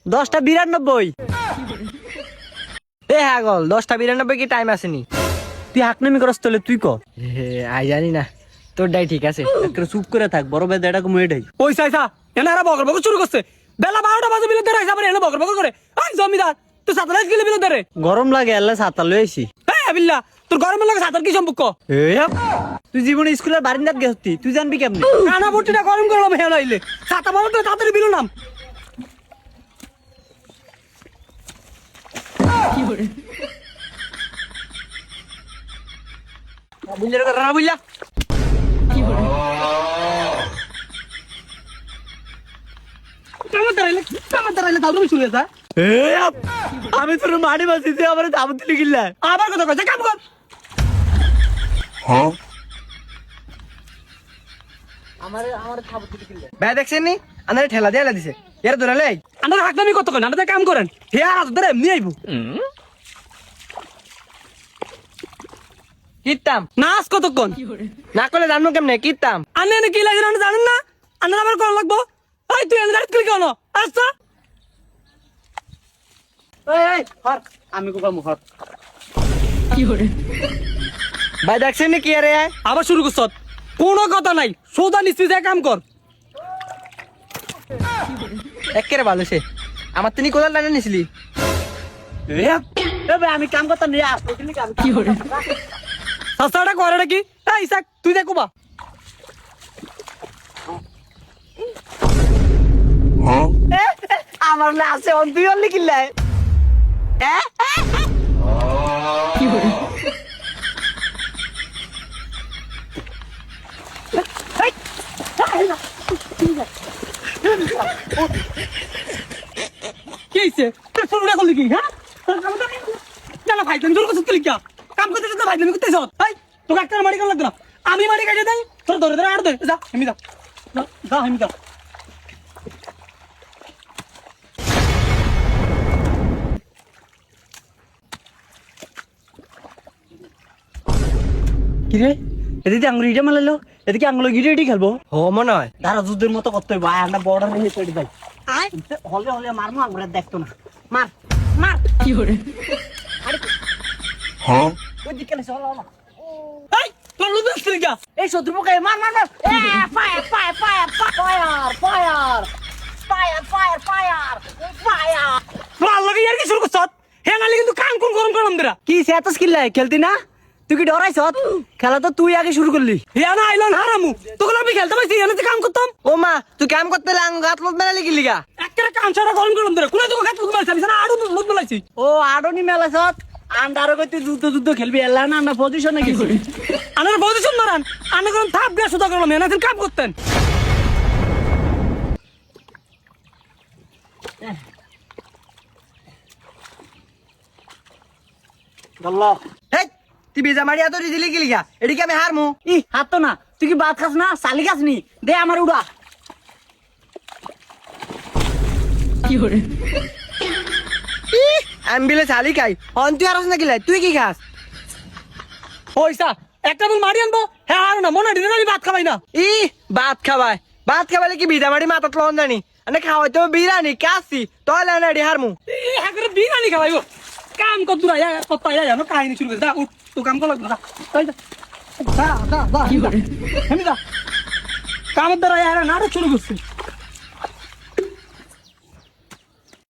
10টা 92 এ হাগল 10টা 92 কি টাইম আসেনি তুই হাকনামি করস তলে তুই ক আই জানি না তোর ডাই ঠিক আছে একটা চুপ করে থাক বড় বেদাটা কো মুই ডাই ওই সাইসা এনারা বগর বগর শুরু করছে বেলা 12টা বাজে বিলে ধরে আইসা এনে বগর বগর করে এই জমিদার তুই সাতালাইশ গেলে বিলে ধরে গরম লাগে আল্লাহ ছাতা লই আইছি এই বিল্লা তোর গরমের লাগে সাতার কি সম্পর্ক তুই জীবনে স্কুলের বারিন্দাত গেছতি তুই জানবি কেমনে কানা বটিটা গরম করলাম হেল আইলে ছাতা বাবা তো তাড়াতাড়ি বিলো নাম বুঝলে রে না বুঝলা আমি তোর মাটি বাসি তুই আমার দাবত দিলি গিল্লা আবার কথা কইছে কাম কর আমার খাবত দিলি গিল্লা ভাই দেখছেন নি আনারে ঠেলা দেয়া দিছে এর ধরে লাই আনার হাকনামি কত করেন আনাদের কাম করেন হে আর ধরে এমনি আইবো কিতাম নাচ কতক্ষণ না করলে জানবো কেমনে কিতাম আনে এনে কি লাগে জানেন না আনার আবার করা লাগবো এই তুই এনে রাখলি কেন আচ্ছা আমি কোকা মুখত ভাই দেখছেন নি কি আরে আবার শুরু করছ কোনো কথা নাই সোজা নিশ্চিত যা কাম কর একেরে ভালো সে আমার তিনি কোদাল টানে নিছিলি আমি কাম করতাম কি করে সাসাটা করে কি এই ইসাক তুই দেখো বা আমার না আছে অন তুই অনলি কিল্লাই কি করে কি হইছে তুই শুরুটা করলি কি হ্যাঁ না ভাই তুমি জোর করছিস কি কাম করতে তো ভাই তুমি করতেছ এই তোকে একটা মারি কেন লাগতো না আমি মারি কাটে দেই তোর ধরে ধরে আর দে যা হেমি যা যা হেমি যা কিরে এদিকে আঙ্গুলিটা মারলো এদিকে আঙ্গুলো গিরে খেলবো ও মনে হয় তারা যুদ্ধের মতো করতে হবে ভাই আমরা বর্ডার নিয়ে চলে যাই হলে হলে মারমো আঙ্গুলের দেখতো না মার মার কি করে হ্যাঁ ওই দিকে চলো এই তোর লুজ আসছিস কি এই শত্রুপক্ষে মার মার মার fire fire fire fire fire fire fire fire fire তোর লাগে ইয়ার কি শুরু করছ হে নালি কিন্তু কাম কোন গরম করলাম দিরা কি সে এত স্কিল নাই খেলতি না তুই কি ডরাইছ খেলা তো তুই আগে শুরু করলি হে না আইলন হারামু তোকে আমি খেলতে পাইছি এনে কাম করতাম ও মা তুই কাম করতে লাং গাত লোদ মেলা লিখলি গা একটা কাম ছাড়া গরম করলাম দিরা কোন তোকে গাত মারছি আমি না আড়ু লুট বলাইছি ও আডনি মেলাছত আন্ডারও কইতে যুদ্ধ যুদ্ধ খেলবি এলা না আমরা পজিশনে গেছি আনার পজিশন মারান আনা কোন থাপ গ্যাস সুদা করলাম এনে কাম করতেন গল্লা হেই তুই বিজা মারিয়া তো দিলি কি লিখা এডি কি আমি হারমু ই হাত তো না তুই কি ভাত খাস না সালি খাস নি দে আমার উড়া কি করে আমি বিলে সালি খাই অন তুই আরস না কিলাই তুই কি খাস পয়সা একটা বল মারি আনবো হ্যাঁ আর না মনে দিন ভাত খাবাই না ই ভাত খাবাইলে কি বিজা মারি মাথাত লন জানি আনে খাওয়াই তো বিরানি কাসি তলে না এডি হারমু হ্যাঁ করে বিরানি খাবাইবো কাম কর দূরা ইয়া কত ইয়া জানো কাহিনী শুরু করে দা উঠ তো কাম কর লাগবে যা যা যা কি করে আমি যা কামের দ্বারা ইয়া না শুরু করছিস